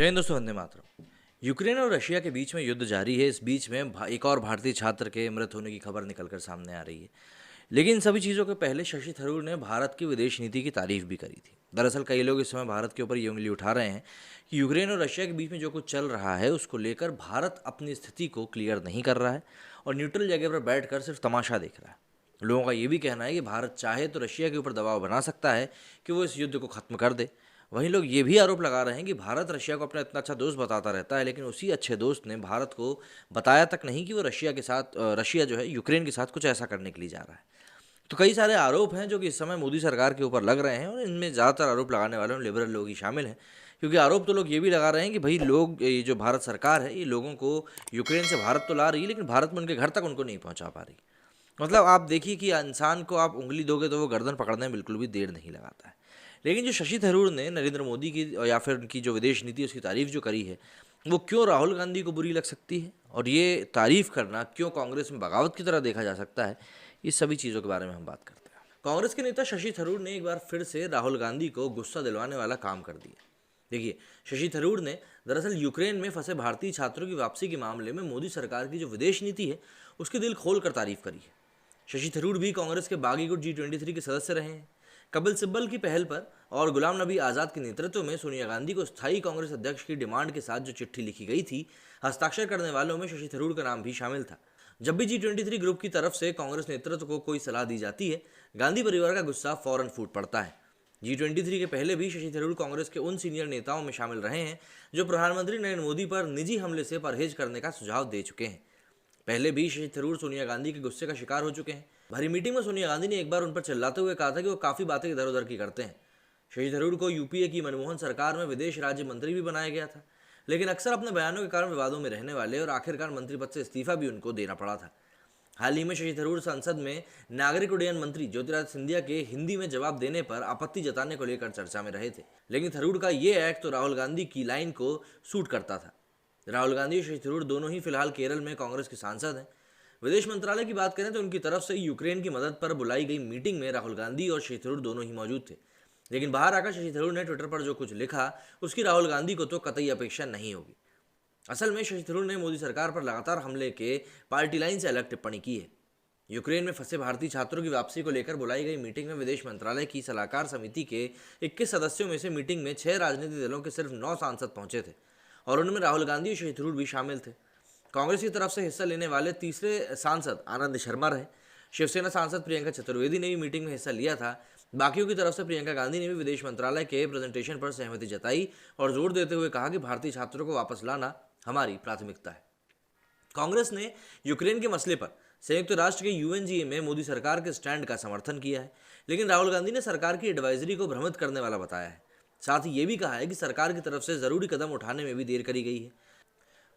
जय हिंद दोस्तों, वंदे मातरम। यूक्रेन और रशिया के बीच में युद्ध जारी है। इस बीच में एक और भारतीय छात्र के मृत होने की खबर निकलकर सामने आ रही है। लेकिन इन सभी चीज़ों के पहले शशि थरूर ने भारत की विदेश नीति की तारीफ भी करी थी। दरअसल कई लोग इस समय भारत के ऊपर ये उंगली उठा रहे हैं कि यूक्रेन और रशिया के बीच में जो कुछ चल रहा है उसको लेकर भारत अपनी स्थिति को क्लियर नहीं कर रहा है और न्यूट्रल जगह पर बैठकर सिर्फ तमाशा देख रहा है। लोगों का ये भी कहना है कि भारत चाहे तो रशिया के ऊपर दबाव बना सकता है कि वो इस युद्ध को खत्म कर दे। वहीं लोग ये भी आरोप लगा रहे हैं कि भारत रशिया को अपना इतना अच्छा दोस्त बताता रहता है, लेकिन उसी अच्छे दोस्त ने भारत को बताया तक नहीं कि वो रशिया के साथ रशिया जो है यूक्रेन के साथ कुछ ऐसा करने के लिए जा रहा है। तो कई सारे आरोप हैं जो कि इस समय मोदी सरकार के ऊपर लग रहे हैं और इनमें ज़्यादातर आरोप लगाने वाले में लिबरल लोग ही शामिल हैं। क्योंकि आरोप तो लोग ये भी लगा रहे हैं कि भाई लोग, ये जो भारत सरकार है, ये लोगों को यूक्रेन से भारत तो ला रही है लेकिन भारत में उनके घर तक उनको नहीं पहुंचा पा रही। मतलब आप देखिए कि इंसान को आप उंगली दोगे तो वो गर्दन पकड़ने में बिल्कुल भी देर नहीं लगाता है। लेकिन जो शशि थरूर ने नरेंद्र मोदी की या फिर उनकी जो विदेश नीति उसकी तारीफ जो करी है, वो क्यों राहुल गांधी को बुरी लग सकती है और ये तारीफ करना क्यों कांग्रेस में बगावत की तरह देखा जा सकता है, इस सभी चीज़ों के बारे में हम बात करते हैं। कांग्रेस के नेता शशि थरूर ने एक बार फिर से राहुल गांधी को गुस्सा दिलवाने वाला काम कर दिया। देखिए, शशि थरूर ने दरअसल यूक्रेन में फंसे भारतीय छात्रों की वापसी के मामले में मोदी सरकार की जो विदेश नीति है उसकी दिल खोल कर तारीफ करी है। शशि थरूर भी कांग्रेस के बागी गुट G23 के सदस्य रहे हैं। कपिल सिब्बल की पहल पर और गुलाम नबी आज़ाद के नेतृत्व में सोनिया गांधी को स्थायी कांग्रेस अध्यक्ष की डिमांड के साथ जो चिट्ठी लिखी गई थी, हस्ताक्षर करने वालों में शशि थरूर का नाम भी शामिल था। जब भी G23 ग्रुप की तरफ से कांग्रेस नेतृत्व को कोई सलाह दी जाती है, गांधी परिवार का गुस्सा फौरन फूट पड़ता है। G23 के पहले भी शशि थरूर कांग्रेस के उन सीनियर नेताओं में शामिल रहे हैं जो प्रधानमंत्री नरेंद्र मोदी पर निजी हमले से परहेज करने का सुझाव दे चुके हैं। पहले भी शशि थरूर सोनिया गांधी के गुस्से का शिकार हो चुके हैं। भरी मीटिंग में सोनिया गांधी ने एक बार उन पर चिल्लाते हुए कहा था कि वो काफ़ी बातें इधर उधर की करते हैं। शशि थरूर को यूपीए की मनमोहन सरकार में विदेश राज्य मंत्री भी बनाया गया था, लेकिन अक्सर अपने बयानों के कारण विवादों में रहने वाले और आखिरकार मंत्री पद से इस्तीफा भी उनको देना पड़ा था। हाल ही में शशि थरूर संसद में नागरिक उड्डयन मंत्री ज्योतिरादित्य सिंधिया के हिंदी में जवाब देने पर आपत्ति जताने को लेकर चर्चा में रहे थे, लेकिन थरूर का ये एक्ट तो राहुल गांधी की लाइन को सूट करता था। राहुल गांधी और शशि थरूर दोनों ही फिलहाल केरल में कांग्रेस के सांसद हैं। विदेश मंत्रालय की बात करें तो उनकी तरफ से यूक्रेन की मदद पर बुलाई गई मीटिंग में राहुल गांधी और शशि थरूर दोनों ही मौजूद थे। लेकिन बाहर आकर शशि थरूर ने ट्विटर पर जो कुछ लिखा, उसकी राहुल गांधी को तो कतई अपेक्षा नहीं होगी। असल में शशि थरूर ने मोदी सरकार पर लगातार हमले के पार्टी लाइन से अलग टिप्पणी की है। यूक्रेन में फंसे भारतीय छात्रों की वापसी को लेकर बुलाई गई मीटिंग में विदेश मंत्रालय की सलाहकार समिति के 21 सदस्यों में से मीटिंग में 6 राजनीतिक दलों के सिर्फ 9 सांसद पहुंचे थे और उनमें राहुल गांधी और शशि थरूर भी शामिल थे। कांग्रेस की तरफ से हिस्सा लेने वाले तीसरे सांसद आनंद शर्मा रहे। शिवसेना सांसद प्रियंका चतुर्वेदी ने भी मीटिंग में हिस्सा लिया था। बाकियों की तरफ से प्रियंका गांधी ने भी विदेश मंत्रालय के प्रेजेंटेशन पर सहमति जताई और जोर देते हुए कहा कि भारतीय छात्रों को वापस लाना हमारी प्राथमिकता है। कांग्रेस ने यूक्रेन के मसले पर संयुक्त राष्ट्र के UNGA में मोदी सरकार के स्टैंड का समर्थन किया है, लेकिन राहुल गांधी ने सरकार की एडवाइजरी को भ्रमित करने वाला बताया है। साथ ही ये भी कहा है कि सरकार की तरफ से जरूरी कदम उठाने में भी देर करी गई है।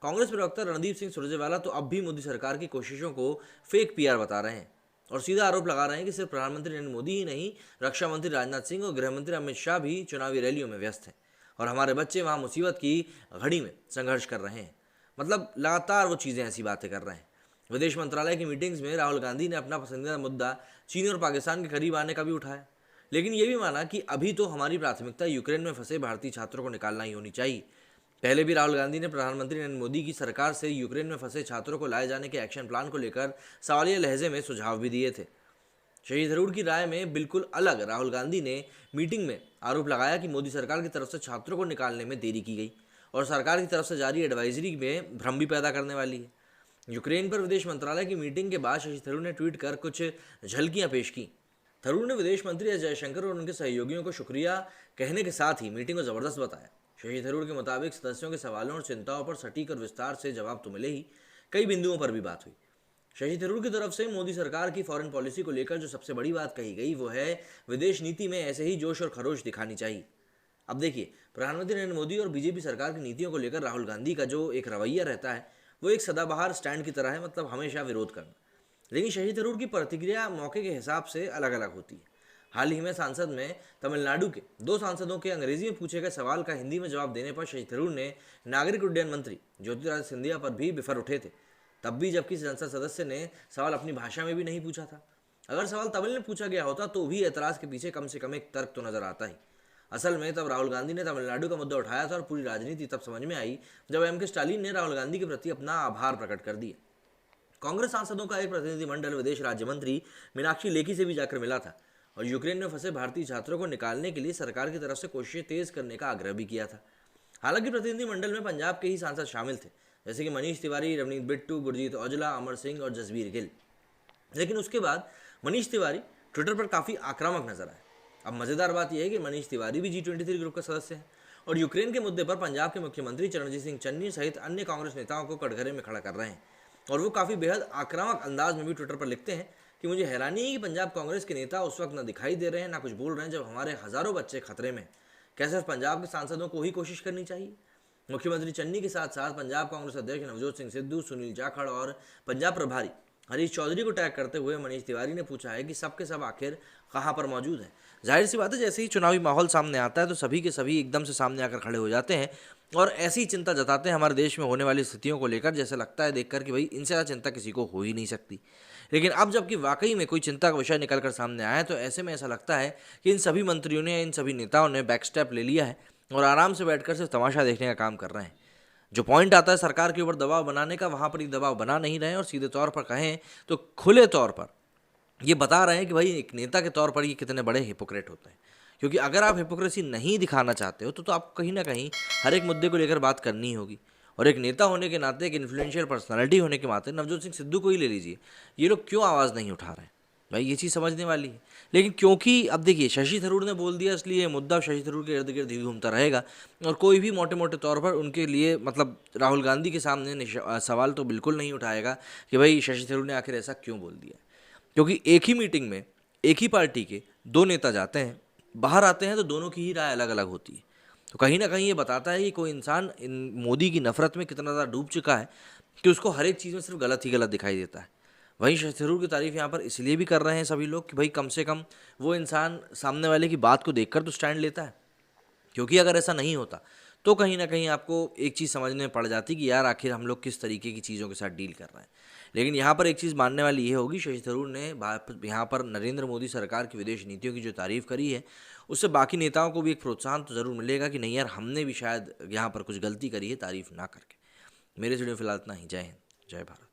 कांग्रेस प्रवक्ता रणदीप सिंह सुरजेवाला तो अब भी मोदी सरकार की कोशिशों को फेक PR बता रहे हैं और सीधा आरोप लगा रहे हैं कि सिर्फ प्रधानमंत्री नरेंद्र मोदी ही नहीं, रक्षा मंत्री राजनाथ सिंह और गृह मंत्री अमित शाह भी चुनावी रैलियों में व्यस्त हैं और हमारे बच्चे वहाँ मुसीबत की घड़ी में संघर्ष कर रहे हैं। मतलब लगातार वो चीज़ें ऐसी बातें कर रहे हैं। विदेश मंत्रालय की मीटिंग्स में राहुल गांधी ने अपना पसंदीदा मुद्दा चीन और पाकिस्तान के करीब आने का भी उठाया, लेकिन ये भी माना कि अभी तो हमारी प्राथमिकता यूक्रेन में फंसे भारतीय छात्रों को निकालना ही होनी चाहिए। पहले भी राहुल गांधी ने प्रधानमंत्री नरेंद्र मोदी की सरकार से यूक्रेन में फंसे छात्रों को लाए जाने के एक्शन प्लान को लेकर सवालिया लहजे में सुझाव भी दिए थे। शशि थरूर की राय में बिल्कुल अलग राहुल गांधी ने मीटिंग में आरोप लगाया कि मोदी सरकार की तरफ से छात्रों को निकालने में देरी की गई और सरकार की तरफ से जारी एडवाइजरी में भ्रम भी पैदा करने वाली है। यूक्रेन पर विदेश मंत्रालय की मीटिंग के बाद शशि थरूर ने ट्वीट कर कुछ झलकियां पेश की। थरूर ने विदेश मंत्री एस जयशंकर और उनके सहयोगियों को शुक्रिया कहने के साथ ही मीटिंग को जबरदस्त बताया। शशि थरूर के मुताबिक सदस्यों के सवालों और चिंताओं पर सटीक और विस्तार से जवाब तो मिले ही, कई बिंदुओं पर भी बात हुई। शशि थरूर की तरफ से मोदी सरकार की फॉरेन पॉलिसी को लेकर जो सबसे बड़ी बात कही गई वो है विदेश नीति में ऐसे ही जोश और खरोश दिखानी चाहिए। अब देखिए, प्रधानमंत्री नरेंद्र मोदी और बीजेपी सरकार की नीतियों को लेकर राहुल गांधी का जो एक रवैया रहता है वो एक सदाबहार स्टैंड की तरह है, मतलब हमेशा विरोध करना। लेकिन शशि थरूर की प्रतिक्रिया मौके के हिसाब से अलग अलग होती है। हाल ही में सांसद में तमिलनाडु के 2 सांसदों के अंग्रेजी में पूछे गए सवाल का हिंदी में जवाब देने पर शशि थरूर ने नागरिक उड्डयन मंत्री ज्योतिरादित्य सिंधिया पर भी बिफर उठे थे, तब भी जबकि संसद सदस्य ने सवाल अपनी भाषा में भी नहीं पूछा था। अगर सवाल तमिल में पूछा गया होता तो भी एतराज़ के पीछे कम से कम एक तर्क तो नजर आता ही। असल में तब राहुल गांधी ने तमिलनाडु का मुद्दा उठाया था और पूरी राजनीति तब समझ में आई जब एम के स्टालिन ने राहुल गांधी के प्रति अपना आभार प्रकट कर दिया। कांग्रेस सांसदों का एक प्रतिनिधिमंडल विदेश राज्य मंत्री मीनाक्षी लेखी से भी जाकर मिला था और यूक्रेन में फंसे भारतीय छात्रों को निकालने के लिए सरकार की तरफ से कोशिशें तेज करने का आग्रह भी किया था। हालांकि प्रतिनिधिमंडल में पंजाब के ही सांसद शामिल थे, जैसे कि मनीष तिवारी, रवनीत बिट्टू, गुरजीत औजला, अमर सिंह और जसबीर गिल। लेकिन उसके बाद मनीष तिवारी ट्विटर पर काफ़ी आक्रामक नजर आए। अब मज़ेदार बात यह है कि मनीष तिवारी भी G23 ग्रुप का सदस्य है और यूक्रेन के मुद्दे पर पंजाब के मुख्यमंत्री चरणजीत सिंह चन्नी सहित अन्य कांग्रेस नेताओं को कटघरे में खड़ा कर रहे हैं। और वो काफ़ी बेहद आक्रामक अंदाज में भी ट्विटर पर लिखते हैं कि मुझे हैरानी है कि पंजाब कांग्रेस के नेता उस वक्त ना दिखाई दे रहे हैं, ना कुछ बोल रहे हैं जब हमारे हज़ारों बच्चे खतरे में। क्या सिर्फ पंजाब के सांसदों को ही कोशिश करनी चाहिए? मुख्यमंत्री चन्नी के साथ साथ पंजाब कांग्रेस अध्यक्ष नवजोत सिंह सिद्धू, सुनील जाखड़ और पंजाब प्रभारी हरीश चौधरी को टैग करते हुए मनीष तिवारी ने पूछा है कि सब के सब आखिर कहाँ पर मौजूद हैं। जाहिर सी बात है, जैसे ही चुनावी माहौल सामने आता है तो सभी के सभी एकदम से सामने आकर खड़े हो जाते हैं और ऐसी चिंता जताते हैं हमारे देश में होने वाली स्थितियों को लेकर, जैसे लगता है देखकर कि भाई इनसे ज़्यादा चिंता किसी को हो ही नहीं सकती। लेकिन अब जबकि वाकई में कोई चिंता का विषय निकल कर सामने आया है तो ऐसे में ऐसा लगता है कि इन सभी मंत्रियों ने, इन सभी नेताओं ने बैक स्टेप ले लिया है और आराम से बैठकर सिर्फ तमाशा देखने का काम कर रहे हैं। जो पॉइंट आता है सरकार के ऊपर दबाव बनाने का, वहाँ पर ही दबाव बना नहीं रहे हैं और सीधे तौर पर कहें तो खुले तौर पर ये बता रहे हैं कि भाई एक नेता के तौर पर ये कितने बड़े हिपोक्रेट होते हैं। क्योंकि अगर आप हिपोक्रेसी नहीं दिखाना चाहते हो तो आपको कहीं ना कहीं हर एक मुद्दे को लेकर बात करनी होगी। और एक नेता होने के नाते, एक इन्फ्लुएंशियल पर्सनालिटी होने के नाते नवजोत सिंह सिद्धू को ही ले लीजिए, ये लोग क्यों आवाज़ नहीं उठा रहे हैं? भाई ये चीज़ समझने वाली है। लेकिन क्योंकि अब देखिए शशि थरूर ने बोल दिया, इसलिए ये मुद्दा शशि थरूर के इर्द गिर्द ही घूमता रहेगा और कोई भी मोटे मोटे तौर पर उनके लिए मतलब राहुल गांधी के सामने सवाल तो बिल्कुल नहीं उठाएगा कि भाई शशि थरूर ने आखिर ऐसा क्यों बोल दिया। क्योंकि एक ही मीटिंग में एक ही पार्टी के दो नेता जाते हैं, बाहर आते हैं तो दोनों की ही राय अलग अलग होती है। तो कहीं ना कहीं ये बताता है कि कोई इंसान इन मोदी की नफरत में कितना ज़्यादा डूब चुका है कि उसको हर एक चीज़ में सिर्फ गलत ही गलत दिखाई देता है। वहीं शशि थरूर की तारीफ यहाँ पर इसलिए भी कर रहे हैं सभी लोग कि भाई कम से कम वो इंसान सामने वाले की बात को देखकर तो स्टैंड लेता है। क्योंकि अगर ऐसा नहीं होता तो कहीं ना कहीं आपको एक चीज़ समझने में पड़ जाती कि यार आखिर हम लोग किस तरीके की चीज़ों के साथ डील कर रहे हैं। लेकिन यहाँ पर एक चीज़ मानने वाली ये होगी, शशि थरूर ने यहाँ पर नरेंद्र मोदी सरकार की विदेश नीतियों की जो तारीफ़ करी है उससे बाकी नेताओं को भी एक प्रोत्साहन तो ज़रूर मिलेगा कि नहीं यार हमने भी शायद यहाँ पर कुछ गलती करी है तारीफ़ ना करके। मेरे से फिलहाल इतना ही। जय हिंद, जय भारत।